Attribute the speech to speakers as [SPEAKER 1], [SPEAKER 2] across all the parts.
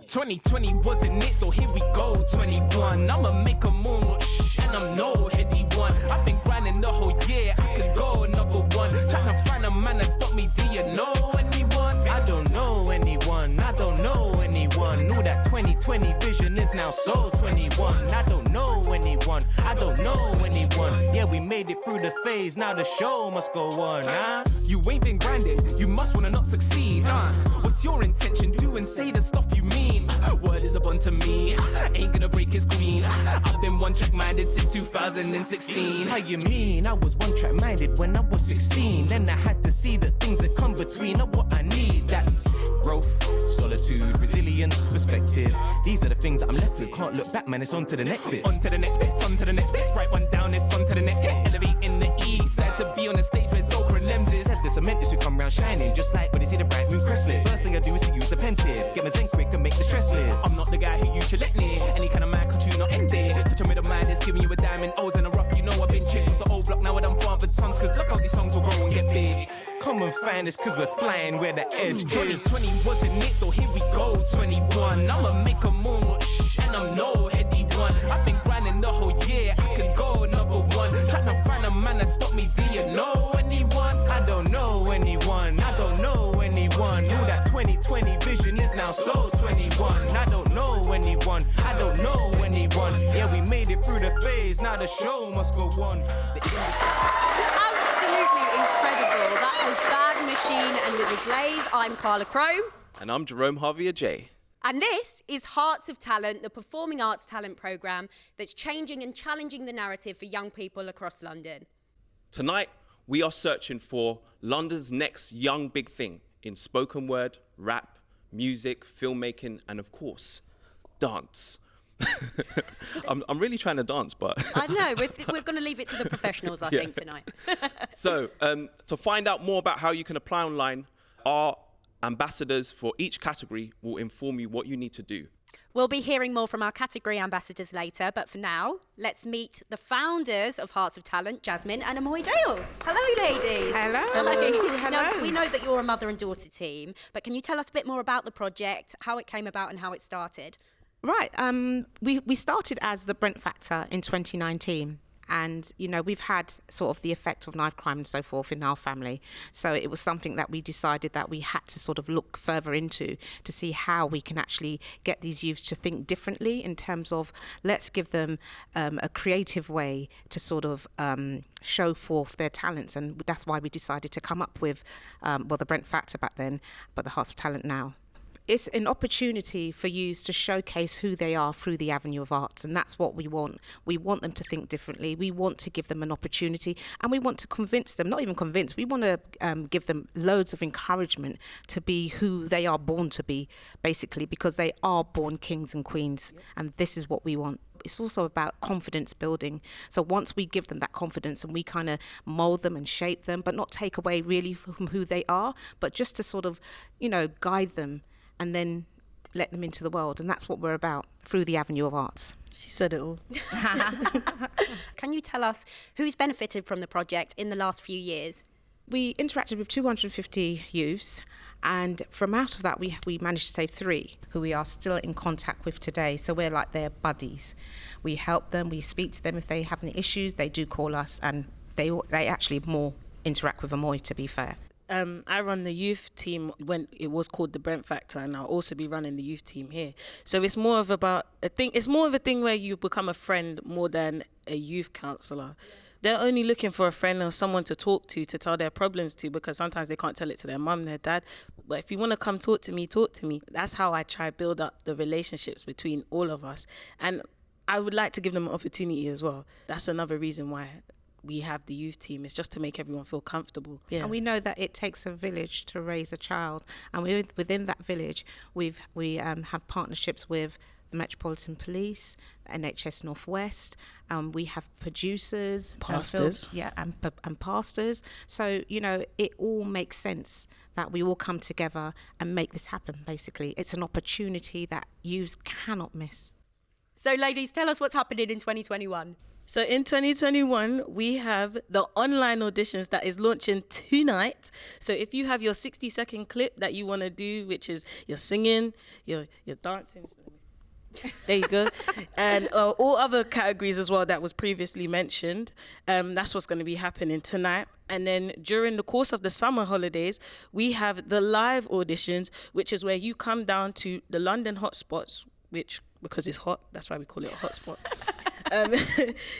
[SPEAKER 1] 2020 wasn't it, so here we go, 21. I'ma make a move, and I'm no heady one. I've been grinding the whole year, I could go another one. Tryna find a man that stop me, do you know anyone? I don't know anyone, I don't know anyone. Know that 2020 vision is now so 21. I don't know anyone, I don't know anyone. Yeah, we made it through the phase, now the show must go on, huh? You ain't been grinding, you must wanna not succeed, What's your intention? Do and say the stuff you mean. Word is a bond to me, ain't gonna break his queen. I've been one-track minded since 2016. How you mean? I was one-track minded when I was 16. Then I had to see the things that come between are what I need. That's growth, solitude, resilience, perspective. These are the things that I'm left with. Can't look back, man, it's on to the next bit. On to the next bit, on to the next bit. Write one down, it's on to the next hit. Elevate in the east side to be on the stage where Zoka and Lems is. Said the cement is who come round shining, just like when they see the bright moon crest lit. First thing I do is to use the pen tip. Get my zen quick and make the stress live. I'm not the guy who you should let near. Any kind of man could you not end it. Touch a middle man that's giving you a diamond. O's in a rough, you know I've been chick with the old block. Now I done father tons, cause look how these songs will grow and get big. Come and find us cause we're flying where the edge is. 2020 wasn't it, so here we go, 21. I'ma make a move, and I'm no heady one. I've been grinding the whole year, I could go another one. Tryna find a man that stop me, do you know anyone? I don't know anyone, I don't know anyone. Know that 2020 vision is now so 21. I don't know anyone, I don't know anyone. Yeah, we made it through the phase, now the show must go on.
[SPEAKER 2] Absolutely incredible. That was Bad Machine and Little Blaze. I'm Carla Crome.
[SPEAKER 3] And I'm Jerome Harvey J.
[SPEAKER 2] And this is Hearts of Talent, the performing arts talent programme that's changing and challenging the narrative for young people across London.
[SPEAKER 3] Tonight, we are searching for London's next young big thing in spoken word, rap, music, filmmaking, and of course, dance. I'm really trying to dance, but...
[SPEAKER 2] I know, we're going to leave it to the professionals, I think, tonight.
[SPEAKER 3] So, to find out more about how you can apply online, our ambassadors for each category will inform you what you need to do.
[SPEAKER 2] We'll be hearing more from our category ambassadors later, but for now, let's meet the founders of Hearts of Talent, Jasmine and Amoy Dale. Hello, ladies.
[SPEAKER 4] Hello.
[SPEAKER 2] Hello. Now, we know that you're a mother and daughter team, but can you tell us a bit more about the project, how it came about and how it started?
[SPEAKER 4] Right. We started as the Brent Factor in 2019. And, you know, we've had sort of the effect of knife crime and so forth in our family. So it was something that we decided that we had to sort of look further into to see how we can actually get these youths to think differently in terms of let's give them a creative way to sort of show forth their talents. And that's why we decided to come up with, the Brent Factor back then, but the Hearts of Talent now. It's an opportunity for youths to showcase who they are through the avenue of arts, and that's what we want. We want them to think differently. We want to give them an opportunity, and we want to convince them, not even convince, we want to give them loads of encouragement to be who they are born to be, basically, because they are born kings and queens, and this is what we want. It's also about confidence building. So once we give them that confidence and we kind of mold them and shape them, but not take away really from who they are, but just to sort of, you know, guide them and then let them into the world. And that's what we're about through the avenue of arts.
[SPEAKER 5] She said it all.
[SPEAKER 2] Can you tell us who's benefited from the project in the last few years?
[SPEAKER 4] We interacted with 250 youths, and from out of that we managed to save 3 who we are still in contact with today. So we're like their buddies. We help them, we speak to them if they have any issues, they do call us, and they actually more interact with Amoy, to be fair.
[SPEAKER 5] I run the youth team when it was called the Brent Factor, and I'll also be running the youth team here. So it's more of a thing where you become a friend more than a youth counsellor. They're only looking for a friend or someone to talk to tell their problems to, because sometimes they can't tell it to their mum, their dad. But if you want to come talk to me, talk to me. That's how I try to build up the relationships between all of us. And I would like to give them an opportunity as well. That's another reason why we have the youth team, is just to make everyone feel comfortable. Yeah.
[SPEAKER 4] And we know that it takes a village to raise a child, and within that village we have partnerships with the Metropolitan Police, NHS Northwest. We have producers,
[SPEAKER 5] pastors,
[SPEAKER 4] and pastors. So you know, it all makes sense that we all come together and make this happen. Basically, it's an opportunity that youths cannot miss.
[SPEAKER 2] So, ladies, tell us what's happening in 2021.
[SPEAKER 5] So in 2021, we have the online auditions that is launching tonight. So if you have your 60-second clip that you want to do, which is you're singing, you're dancing. There you go. And all other categories as well that was previously mentioned. That's what's going to be happening tonight. And then during the course of the summer holidays, we have the live auditions, which is where you come down to the London hotspots, which, because it's hot, that's why we call it a hotspot.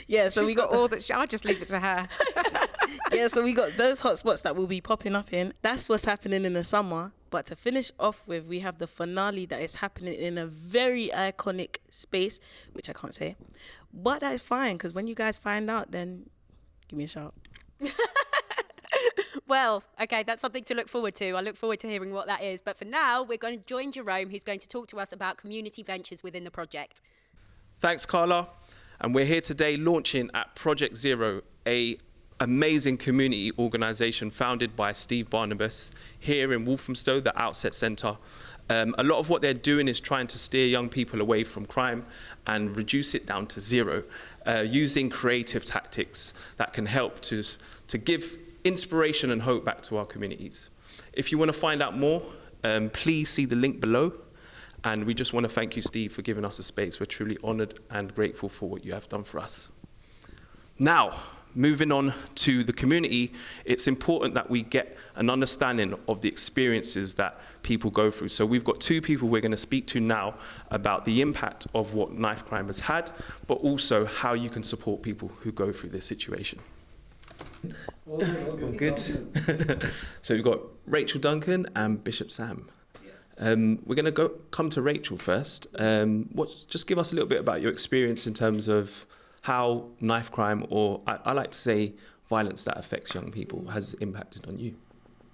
[SPEAKER 5] Yeah, so
[SPEAKER 4] She's
[SPEAKER 5] we got
[SPEAKER 4] all that. I'll just leave it to her.
[SPEAKER 5] yeah, so we got those hotspots that we'll be popping up in. That's what's happening in the summer. But to finish off with, we have the finale that is happening in a very iconic space, which I can't say. But that is fine, because when you guys find out, then give me a shout.
[SPEAKER 2] Well, okay, that's something to look forward to. I look forward to hearing what that is. But for now, we're going to join Jerome, who's going to talk to us about community ventures within the project.
[SPEAKER 3] Thanks, Carla. And we're here today launching at Project Zero, a amazing community organisation founded by Steve Barnabas here in Walthamstow, the Outset Centre. A lot of what they're doing is trying to steer young people away from crime and reduce it down to zero, using creative tactics that can help to give inspiration and hope back to our communities. If you want to find out more, please see the link below. And we just want to thank you, Steve, for giving us a space. We're truly honoured and grateful for what you have done for us. Now, moving on to the community, it's important that we get an understanding of the experiences that people go through. So we've got two people we're going to speak to now about the impact of what knife crime has had, but also how you can support people who go through this situation. All good. So we've got Rachel Duncan and Bishop Sam. We're going to come to Rachel first. Just give us a little bit about your experience in terms of how knife crime, or I like to say violence that affects young people, has impacted on you.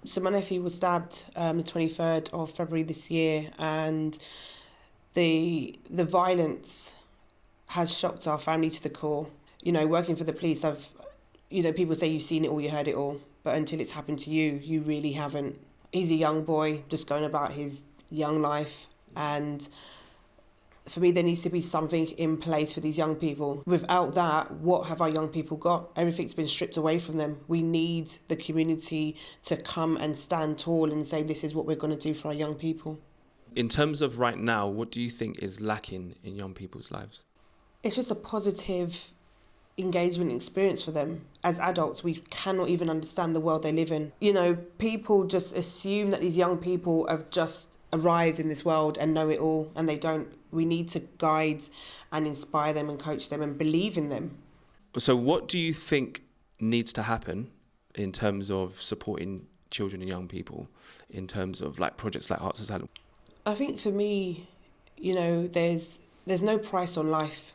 [SPEAKER 6] So my nephew was stabbed the 23rd of February this year, and the violence has shocked our family to the core. You know, working for the police, people say you've seen it all, you heard it all, but until it's happened to you, you really haven't. He's a young boy just going about his young life, and for me, there needs to be something in place for these young people. Without that, what have our young people got? Everything's been stripped away from them. We need the community to come and stand tall and say, this is what we're going to do for our young people.
[SPEAKER 3] In terms of right now, what do you think is lacking in young people's lives?
[SPEAKER 6] It's just a positive engagement experience for them. As adults, we cannot even understand the world they live in. You know, people just assume that these young people have just arrived in this world and know it all, and they don't. We need to guide and inspire them and coach them and believe in them.
[SPEAKER 3] So what do you think needs to happen in terms of supporting children and young people, in terms of like projects like Hearts of Talent?
[SPEAKER 6] I think for me, you know, there's no price on life.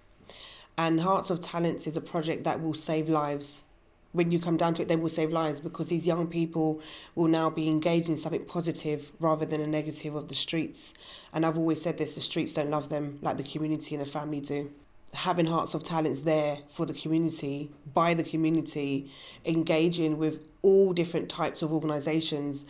[SPEAKER 6] And Hearts of Talents is a project that will save lives. When you come down to it, they will save lives, because these young people will now be engaged in something positive rather than a negative of the streets. And I've always said this, the streets don't love them like the community and the family do. Having Hearts of Talents there for the community, by the community, engaging with all different types of organisations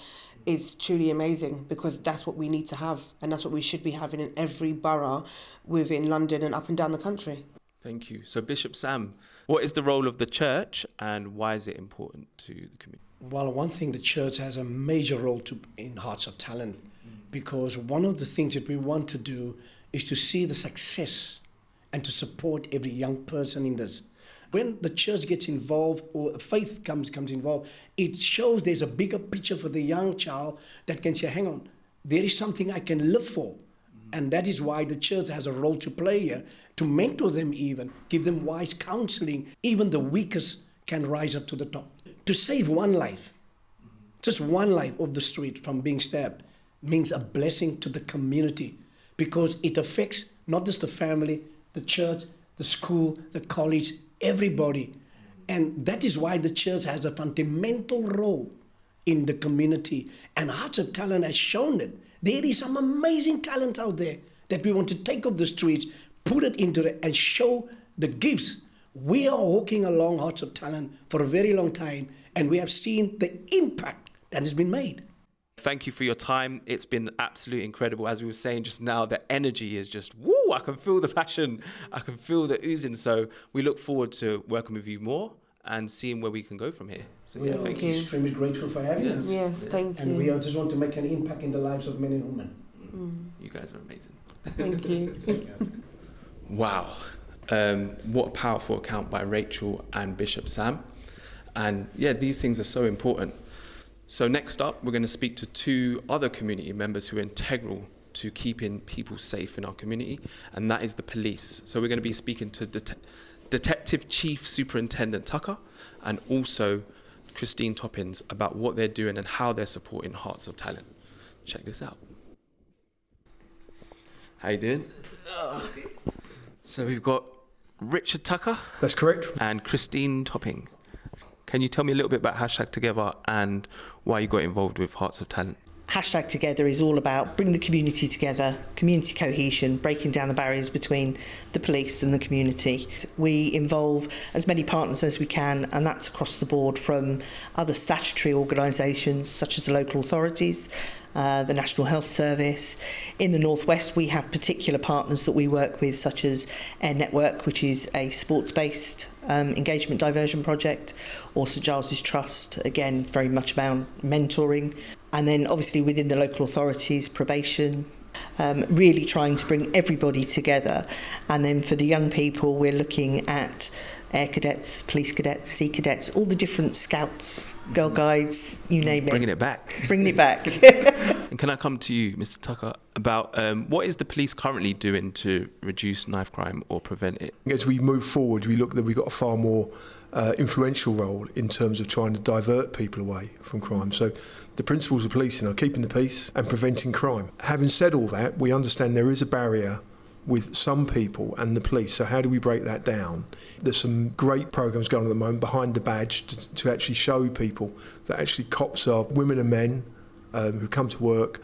[SPEAKER 6] is truly amazing, because that's what we need to have, and that's what we should be having in every borough within London and up and down the country.
[SPEAKER 3] Thank you. So Bishop Sam, what is the role of the church and why is it important to the community?
[SPEAKER 7] Well, one thing, the church has a major role in Hearts of Talent, because one of the things that we want to do is to see the success and to support every young person in this. When the church gets involved, or faith comes involved, it shows there's a bigger picture for the young child that can say, hang on, there is something I can live for. And that is why the church has a role to play here, to mentor them even, give them wise counseling. Even the weakest can rise up to the top. To save one life, just one life off the street from being stabbed, means a blessing to the community, because it affects not just the family, the church, the school, the college, everybody. And that is why the church has a fundamental role in the community. And Hearts of Talent has shown it. There is some amazing talent out there that we want to take off the streets, put it into it, and show the gifts. We are walking along Hearts of Talent for a very long time, and we have seen the impact that has been made.
[SPEAKER 3] Thank you for your time. It's been absolutely incredible. As we were saying just now, the energy is just, woo, I can feel the passion. I can feel the oozing. So we look forward to working with you more and seeing where we can go from here. So
[SPEAKER 7] We
[SPEAKER 3] yeah,
[SPEAKER 7] are
[SPEAKER 3] thank you.
[SPEAKER 7] extremely grateful for having us.
[SPEAKER 6] Yes, thank
[SPEAKER 7] And
[SPEAKER 6] you.
[SPEAKER 7] we just want to make an impact in the lives of men and women.
[SPEAKER 3] You guys are amazing.
[SPEAKER 6] Thank you.
[SPEAKER 3] Wow. What a powerful account by Rachel and Bishop Sam. And yeah, these things are so important. So next up, we're going to speak to two other community members who are integral to keeping people safe in our community, and that is the police. So we're going to be speaking to Detective Chief Superintendent Tucker and also Christine Toppins about what they're doing and how they're supporting Hearts of Talent. Check this out. How you doing? So we've got Richard Tucker.
[SPEAKER 8] That's correct.
[SPEAKER 3] And Christine Topping. Can you tell me a little bit about #Together and why you got involved with Hearts of Talent?
[SPEAKER 9] #Together is all about bringing the community together, community cohesion, breaking down the barriers between the police and the community. We involve as many partners as we can, and that's across the board, from other statutory organisations such as the local authorities, the National Health Service. In the Northwest, we have particular partners that we work with, such as Air Network, which is a sports-based engagement diversion project, or St Giles's Trust, again, very much about mentoring. And then obviously within the local authorities, probation, really trying to bring everybody together. And then for the young people, we're looking at air cadets, police cadets, sea cadets, all the different scouts, Girl Guides, you name it.
[SPEAKER 3] Bringing it back.
[SPEAKER 9] Bringing it back.
[SPEAKER 3] And can I come to you, Mr. Tucker, about what is the police currently doing to reduce knife crime or prevent it?
[SPEAKER 8] As we move forward, we look that we've got a far more influential role in terms of trying to divert people away from crime. So the principles of policing are keeping the peace and preventing crime. Having said all that, we understand there is a barrier with some people and the police. So how do we break that down? There's some great programs going on at the moment behind the badge to actually show people that actually cops are women and men who come to work.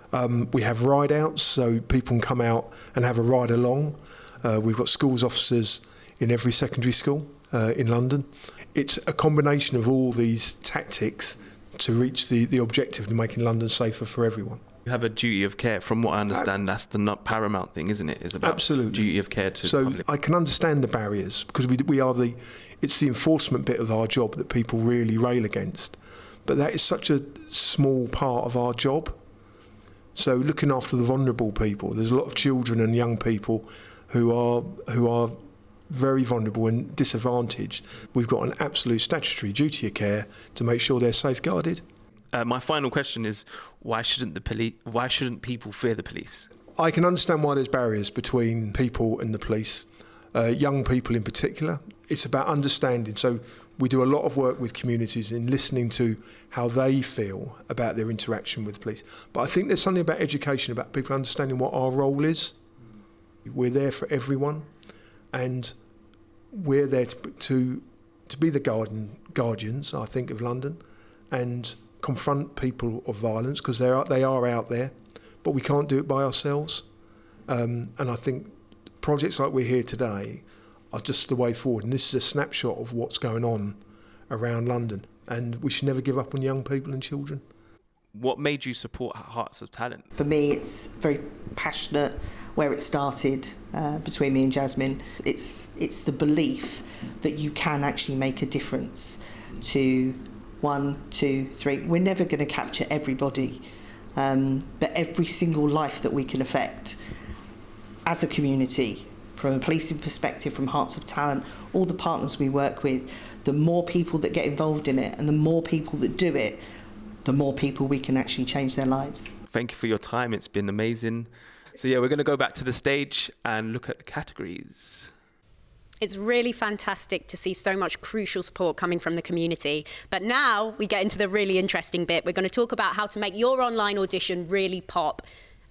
[SPEAKER 8] We have ride outs, so people can come out and have a ride along. We've got schools officers in every secondary school in London. It's a combination of all these tactics to reach the objective of making London safer for everyone.
[SPEAKER 3] You have a duty of care. From what I understand, that's the paramount thing, isn't it? It's about
[SPEAKER 8] Absolutely.
[SPEAKER 3] duty of care to
[SPEAKER 8] so
[SPEAKER 3] the public.
[SPEAKER 8] I can understand the barriers because it's the enforcement bit of our job that people really rail against. But that is such a small part of our job. So looking after the vulnerable people, there's a lot of children and young people who are very vulnerable and disadvantaged. We've got an absolute statutory duty of care to make sure they're safeguarded.
[SPEAKER 3] My final question is, why shouldn't people fear the police?
[SPEAKER 8] I can understand why there's barriers between people and the police, young people in particular. It's about understanding. So we do a lot of work with communities in listening to how they feel about their interaction with police. But I think there's something about education, about people understanding what our role is. We're there for everyone, and we're there to be the guardians, I think, of London, and confront people of violence, because they are out there, but we can't do it by ourselves. And I think projects like we're here today are just the way forward. And this is a snapshot of what's going on around London. And we should never give up on young people and children.
[SPEAKER 3] What made you support Hearts of Talent?
[SPEAKER 9] For me, it's very passionate where it started between me and Jasmine. It's the belief that you can actually make a difference to 1, 2, 3. We're never going to capture everybody, but every single life that we can affect as a community, from a policing perspective, from Hearts of Talent, all the partners we work with, the more people that get involved in it and the more people that do it, the more people we can actually change their lives.
[SPEAKER 3] Thank you for your time. It's been amazing. So yeah, we're going to go back to the stage and look at the categories.
[SPEAKER 2] It's really fantastic to see so much crucial support coming from the community. But now we get into the really interesting bit. We're going to talk about how to make your online audition really pop.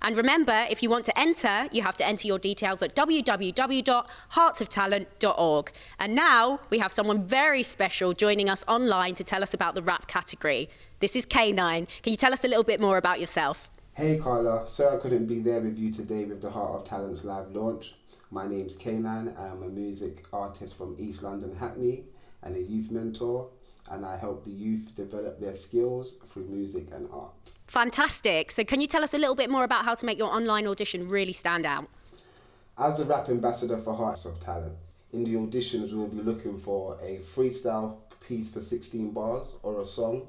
[SPEAKER 2] And remember, if you want to enter, you have to enter your details at www.heartsoftalent.org. And now we have someone very special joining us online to tell us about the rap category. This is K9. Can you tell us a little bit more about yourself?
[SPEAKER 10] Hey Carla, sorry I couldn't be there with you today with the Heart of Talent's live launch. My name's K9. I'm a music artist from East London, Hackney, and a youth mentor. and I help the youth develop their skills through music and art.
[SPEAKER 2] Fantastic. So can you tell us a little bit more about how to make your online audition really stand out?
[SPEAKER 10] As a rap ambassador for Hearts of Talent, in the auditions we'll be looking for a freestyle piece for 16 bars or a song.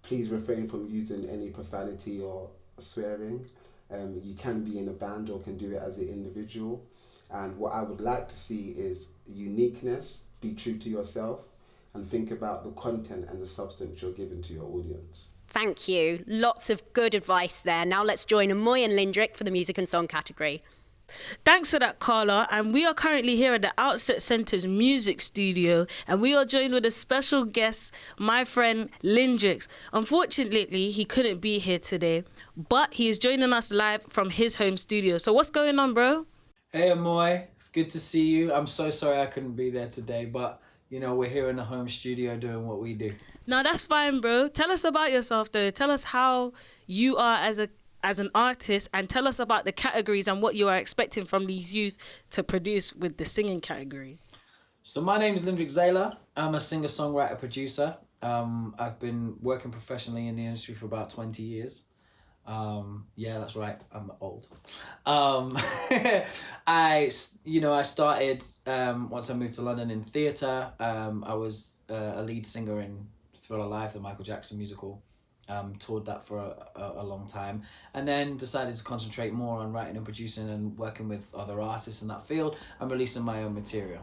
[SPEAKER 10] Please refrain from using any profanity or swearing. You can be in a band or can do it as an individual. And what I would like to see is uniqueness, be true to yourself, and think about the content and the substance you're giving to your audience.
[SPEAKER 2] Thank you. Lots of good advice there. Now let's join Amoy and Lindrick for the music and song category.
[SPEAKER 5] Thanks for that, Carla. And we are currently here at the Outset Centre's music studio, and we are joined with a special guest, my friend Lindrix. Unfortunately, he couldn't be here today, but he is joining us live from his home studio. So what's going on, bro?
[SPEAKER 11] Hey, Amoy. It's good to see you. I'm so sorry I couldn't be there today, but, you know, we're here in the home studio doing what we do.
[SPEAKER 5] No, that's fine, bro. Tell us about yourself, though. Tell us how you are as an artist, and tell us about the categories and what you are expecting from these youth to produce with the singing category.
[SPEAKER 11] So my name is Lindrick Zayla. I'm a singer-songwriter producer. I've been working professionally in the industry for about 20 years. Yeah, that's right. I'm old. I started once I moved to London in theatre. I was a lead singer in Thriller Live, the Michael Jackson musical. Toured that for a long time, and then decided to concentrate more on writing and producing and working with other artists in that field and releasing my own material.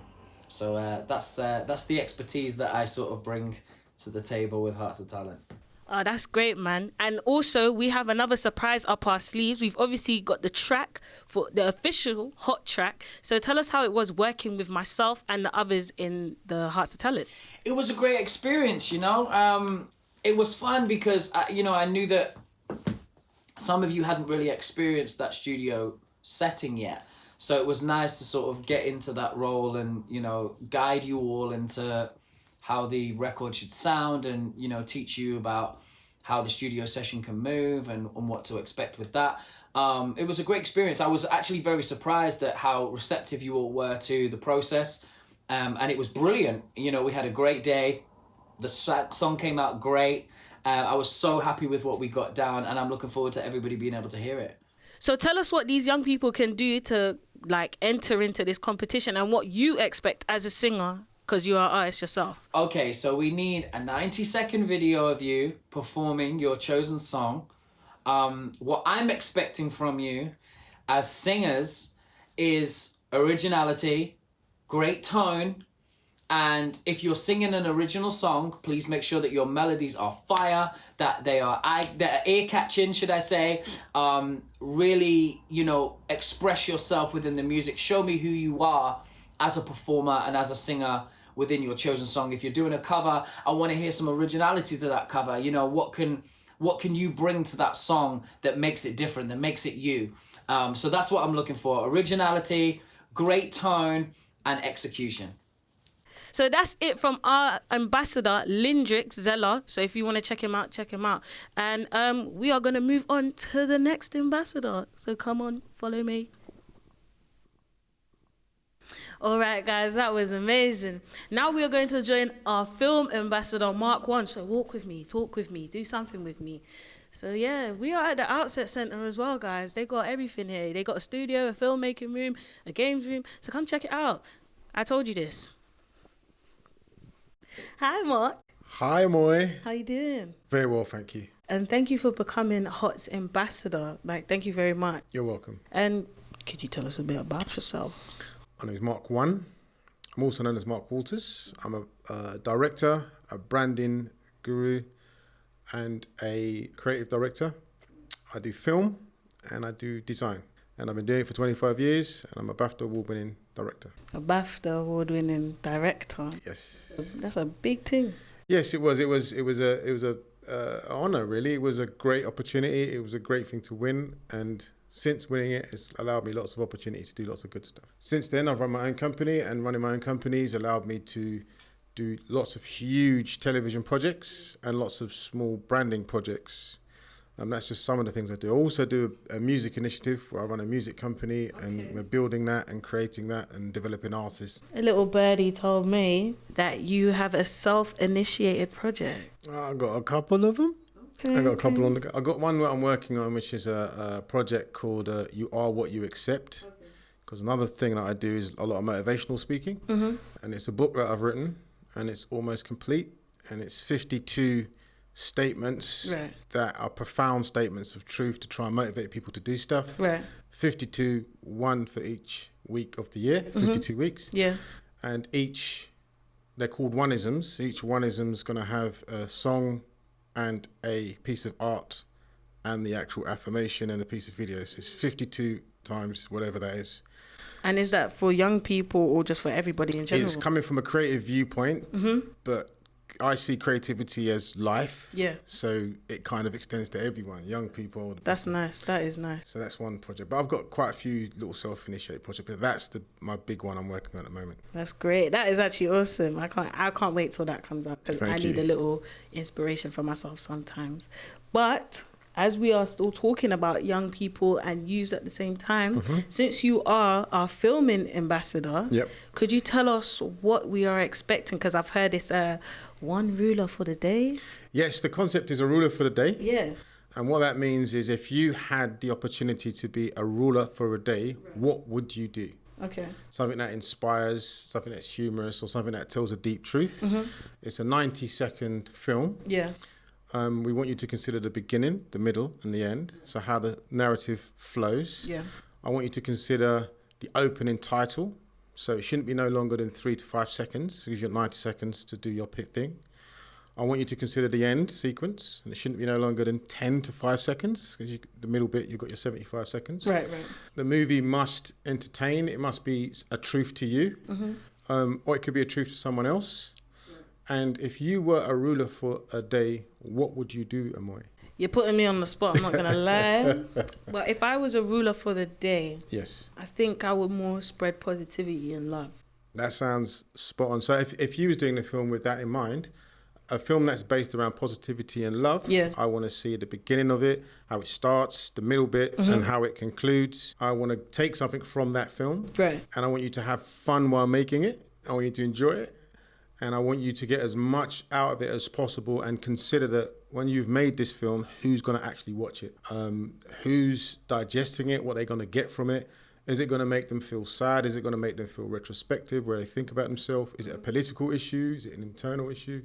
[SPEAKER 11] So that's the expertise that I sort of bring to the table with Hearts of Talent.
[SPEAKER 5] Oh, that's great, man. And also, we have another surprise up our sleeves. We've obviously got the track for the official HoT track. So tell us how it was working with myself and the others in the Hearts of Talent.
[SPEAKER 11] It was a great experience, you know. It was fun because, I knew that some of you hadn't really experienced that studio setting yet. So it was nice to sort of get into that role and, guide you all into how the record should sound and, teach you about how the studio session can move and what to expect with that. It was a great experience. I was actually very surprised at how receptive you all were to the process. And it was brilliant. We had a great day. The song came out great. I was so happy with what we got down, and I'm looking forward to everybody being able to hear it.
[SPEAKER 5] So tell us what these young people can do to enter into this competition and what you expect as a singer, because you are an artist yourself.
[SPEAKER 11] Okay, so we need a 90-second video of you performing your chosen song. What I'm expecting from you as singers is originality, great tone, and if you're singing an original song, please make sure that your melodies are fire, that they are ear-catching, should I say. Really, express yourself within the music. Show me who you are as a performer and as a singer within your chosen song. If you're doing a cover, I want to hear some originality to that cover. What can you bring to that song that makes it different, that makes it you? So that's what I'm looking for. Originality, great tone, and execution.
[SPEAKER 5] So that's it from our ambassador, Lindrick Zayla. So if you want to check him out, check him out. And we are going to move on to the next ambassador. So come on, follow me. All right, guys, that was amazing. Now we are going to join our film ambassador, Mark 1. So walk with me, talk with me, do something with me. So yeah, we are at the Outset Centre as well, guys. They got everything here. They got a studio, a filmmaking room, a games room. So come check it out. I told you this. Hi, Mark.
[SPEAKER 8] Hi, Moy.
[SPEAKER 5] How you doing?
[SPEAKER 8] Very well, thank you.
[SPEAKER 5] And thank you for becoming HoT's ambassador. Thank you very much.
[SPEAKER 8] You're welcome.
[SPEAKER 5] And could you tell us a bit about yourself?
[SPEAKER 8] My name is Mark 1. I'm also known as Mark Walters. I'm a director, a branding guru, and a creative director. I do film and I do design. And I've been doing it for 25 years, and I'm a BAFTA award-winning director.
[SPEAKER 5] A BAFTA award-winning director.
[SPEAKER 8] Yes.
[SPEAKER 5] That's a big thing.
[SPEAKER 8] Yes, it was. It was a honor, really. It was a great opportunity. It was a great thing to win, and since winning it, it's allowed me lots of opportunity to do lots of good stuff. Since then, I've run my own company, and running my own company has allowed me to do lots of huge television projects and lots of small branding projects.
[SPEAKER 12] That's just some of the things I do. I also do a music initiative where I run a music company, and we're building that and creating that and developing artists.
[SPEAKER 5] A little birdie told me that you have a self-initiated project.
[SPEAKER 12] I got a couple of them. I got a couple on the go. I got one that I'm working on, which is a project called You Are What You Accept. Because another thing that I do is a lot of motivational speaking. And it's a book that I've written, and it's almost complete. And it's 52 statements that are profound statements of truth to try and motivate people to do stuff. 52, one for each week of the year, 52 weeks. And they're called one-isms. Each one-ism's going to have a song and a piece of art and the actual affirmation and a piece of video. So it's 52 times whatever that is.
[SPEAKER 5] And is that for young people or just for everybody in general?
[SPEAKER 12] It's coming from a creative viewpoint, but I see creativity as life. So it kind of extends to everyone, young people.
[SPEAKER 5] That's nice. That is nice.
[SPEAKER 12] So that's one project. But I've got quite a few little self-initiated projects, but that's my big one I'm working on at the moment.
[SPEAKER 5] That's great. That is actually awesome. I can't wait till that comes up, because I need a little inspiration for myself sometimes. But as we are still talking about young people and youth at the same time, since you are our filming ambassador, could you tell us what we are expecting? Because I've heard it's one ruler for the day.
[SPEAKER 12] Yes, the concept is a ruler for the day. And what that means is, if you had the opportunity to be a ruler for a day, what would you do? Something that inspires, something that's humorous, or something that tells a deep truth. It's a 90-second film. We want you to consider the beginning, the middle, and the end. So how the narrative flows. I want you to consider the opening title. So it shouldn't be no longer than 3 to 5 seconds. It gives you 90 seconds to do your thing. I want you to consider the end sequence. And it shouldn't be no longer than 10 to 5 seconds. Because the middle bit, you've got your 75 seconds. The movie must entertain. It must be a truth to you. Or it could be a truth to someone else. And if you were a ruler for a day, what would you do, Amoy?
[SPEAKER 5] You're putting me on the spot, I'm not going to lie. But if I was a ruler for the day, I think I would more spread positivity and love.
[SPEAKER 12] That sounds spot on. So if you was doing the film with that in mind, a film that's based around positivity and love, I want to see the beginning of it, how it starts, the middle bit, and how it concludes. I want to take something from that film, and I want you to have fun while making it. I want you to enjoy it. And I want you to get as much out of it as possible, and consider that when you've made this film, who's going to actually watch it? Who's digesting it? What they're going to get from it? Is it going to make them feel sad? Is it going to make them feel retrospective, where they think about themselves? Is it a political issue? Is it an internal issue?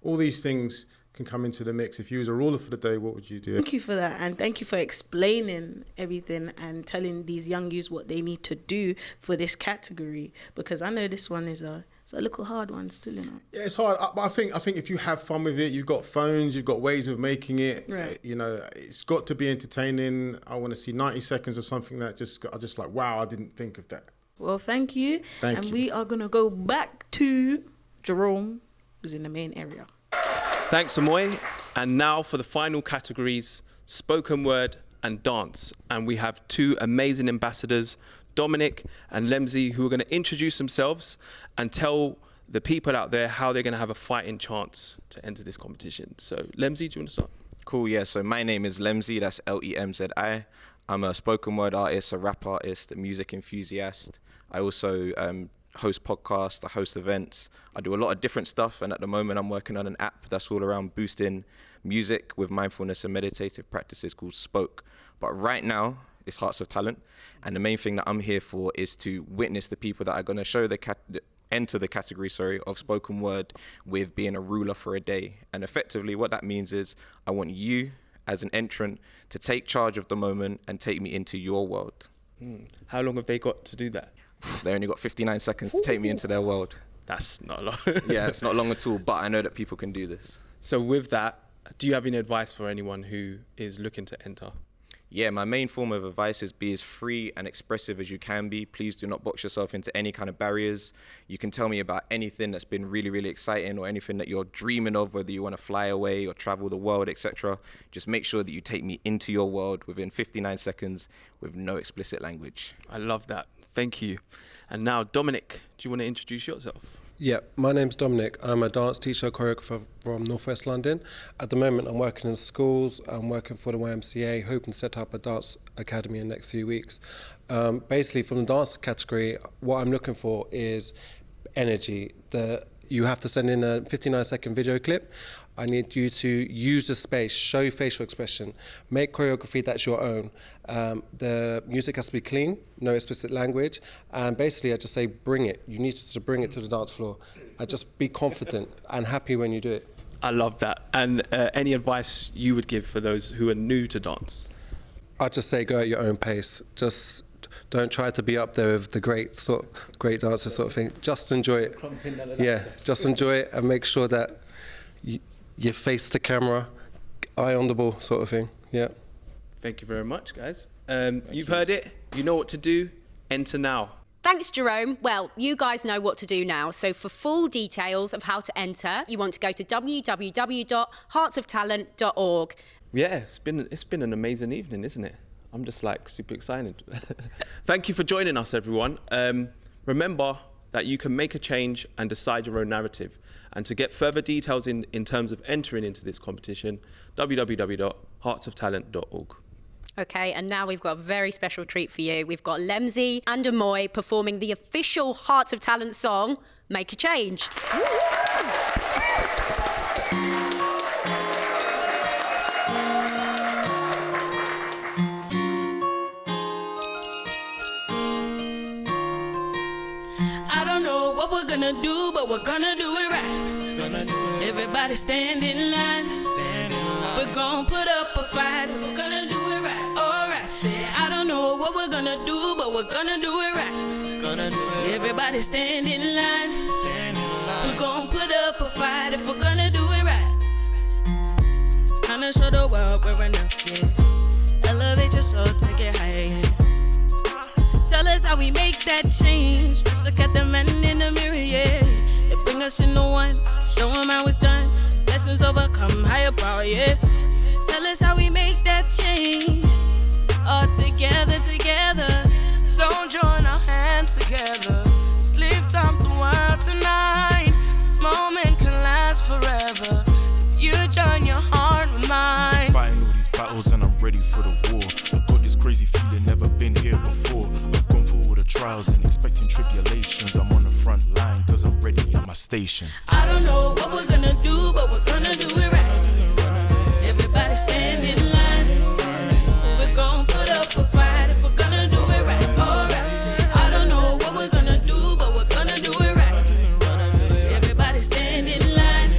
[SPEAKER 12] All these things can come into the mix. If you was a ruler for the day, what would you do?
[SPEAKER 5] Thank you for that, and thank you for explaining everything and telling these young youths what they need to do for this category, because I know this one is it's a little hard one still, you know.
[SPEAKER 12] Yeah, it's hard, but I think if you have fun with it, you've got phones, you've got ways of making it. You know, it's got to be entertaining. I want to see 90 seconds of something that I'm just like, wow, I didn't think of that.
[SPEAKER 5] Well, thank you. And we are gonna go back to Jerome, who's in the main area.
[SPEAKER 3] Thanks, Amoy. And now for the final categories, spoken word and dance. And we have two amazing ambassadors, Dominic and Lemzy, who are going to introduce themselves and tell the people out there how they're going to have a fighting chance to enter this competition. So, Lemzy, do you want to start?
[SPEAKER 13] Cool, yeah. So my name is Lemzy, that's Lemzi. I'm a spoken word artist, a rap artist, a music enthusiast. I also host podcasts, I host events. I do a lot of different stuff, and at the moment I'm working on an app that's all around boosting music with mindfulness and meditative practices called Spoke. But right now, it's Hearts of Talent, and the main thing that I'm here for is to witness the people that are going to show enter the category of spoken word with being a ruler for a day. And effectively what that means is I want you as an entrant to take charge of the moment and take me into your world.
[SPEAKER 3] How long have they got to do that?
[SPEAKER 13] They only got 59 seconds to take me into their world.
[SPEAKER 3] That's not long.
[SPEAKER 13] Yeah, it's not long at all, but I know that people can do this.
[SPEAKER 3] So with that, do you have any advice for anyone who is looking to enter?
[SPEAKER 13] Yeah, my main form of advice is be as free and expressive as you can be. Please do not box yourself into any kind of barriers. You can tell me about anything that's been really, really exciting, or anything that you're dreaming of, whether you want to fly away or travel the world, etc. Just make sure that you take me into your world within 59 seconds with no explicit language.
[SPEAKER 3] I love that. Thank you. And now, Dominic, do you want to introduce yourself?
[SPEAKER 14] Yeah, my name's Dominic. I'm a dance teacher, choreographer from North West London. At the moment, I'm working in schools. I'm working for the YMCA, hoping to set up a dance academy in the next few weeks. Basically, from the dance category, what I'm looking for is energy. You have to send in a 59-second video clip. I need you to use the space, show facial expression, make choreography that's your own. The music has to be clean, no explicit language, and basically I just say bring it. You need to bring it to the dance floor. I just be confident and happy when you do it.
[SPEAKER 3] I love that. And any advice you would give for those who are new to dance?
[SPEAKER 14] I'd just say go at your own pace. Just don't try to be up there with the great dancers sort of thing. Just enjoy it. Yeah, just enjoy it and make sure that you face the camera, eye on the ball sort of thing. Yeah.
[SPEAKER 3] Thank you very much, guys. You've heard it. You know what to do. Enter now.
[SPEAKER 2] Thanks, Jerome. Well, you guys know what to do now. So for full details of how to enter, you want to go to www.heartsoftalent.org.
[SPEAKER 3] Yeah, it's been an amazing evening, isn't it? I'm just like super excited. Thank you for joining us, everyone. Remember that you can make a change and decide your own narrative. And to get further details in terms of entering into this competition, www.heartsoftalent.org.
[SPEAKER 2] Okay, and now we've got a very special treat for you. We've got Lemzy and Amoy performing the official Hearts of Talent song, Make a Change.
[SPEAKER 15] We're gonna do, but we're gonna do it right. Everybody stand in line. We're gonna put up a fight. We're gonna do it right. Alright, say I don't know what we're gonna do, but we're gonna do it right. Everybody stand in line. We're gonna put up a fight if we're gonna do it right. Time to show the world we're enough, yeah. Elevate your soul, take it higher. Tell us how we make that change. Just look at the man in the mirror, yeah. They bring us into one, show them how it's done. Lessons overcome, higher power, yeah. Tell us how we make that change. All together, together.
[SPEAKER 16] So join our hands together. Just lift up the world tonight. This moment can last forever. If you join your heart with mine.
[SPEAKER 17] Fighting all these battles and I'm ready for the war. I've got this crazy feeling, never been here before. I've gone through all the trials and expecting tribulations. I'm on the front line cause I'm ready at my station.
[SPEAKER 15] I don't know what we're gonna do, but we're gonna do it right. Everybody stand in line. We're gonna put up a fight if we're gonna do it right. Alright. I don't know what we're gonna do, but we're gonna do it right. Everybody stand in line.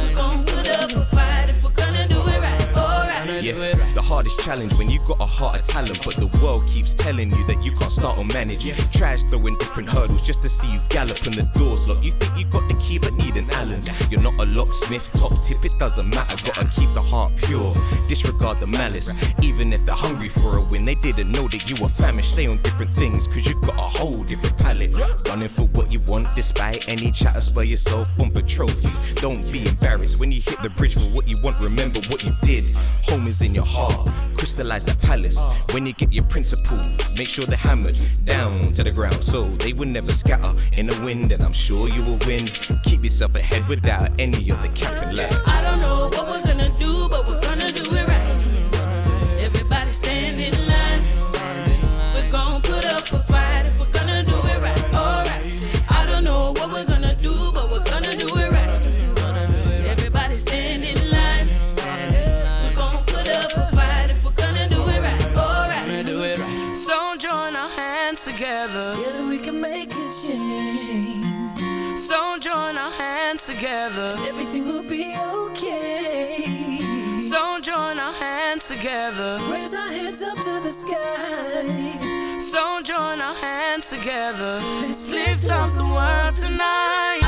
[SPEAKER 15] We're gonna put up a fight if we're gonna do it right. Alright.
[SPEAKER 13] Yeah, the hardest challenge when you got a heart of talent, but the world keeps telling you that you can't start or manage. Tries throwing different hurdles just to see you gallop and the doors locked. You think you got the key but need an Allen. You're not a locksmith, top tip, it doesn't matter. Gotta keep the heart pure, disregard the malice. Even if they're hungry for a win, they didn't know that you were famished. Stay on different things cause you got a whole different palette. Running for what you want despite any chatter. Spur yourself on for trophies. Don't be embarrassed when you hit the bridge for what you want. Remember what you did. Home is in your heart. Crystallize the palace. When you get your principles, make sure they're hammered down to the ground so they will never scatter in the wind, and I'm sure you will win. Keep yourself ahead without any other cap and lag.
[SPEAKER 15] I don't know what we're gonna do, but we're gonna do it right. Everybody stand in line. We're gonna put up a fight if we're gonna do it right. Alright. I don't know what we're gonna do, but we're gonna do it right. Everybody stand in line. We're gonna put up a fight if we're gonna do it right. Alright.
[SPEAKER 16] So join our hands together.
[SPEAKER 15] Together we can make a change.
[SPEAKER 16] So join our hands together.
[SPEAKER 15] Everything will be okay.
[SPEAKER 16] So join our hands together.
[SPEAKER 15] Raise our heads up to the sky.
[SPEAKER 16] So join our hands together. Let's lift up the world tonight.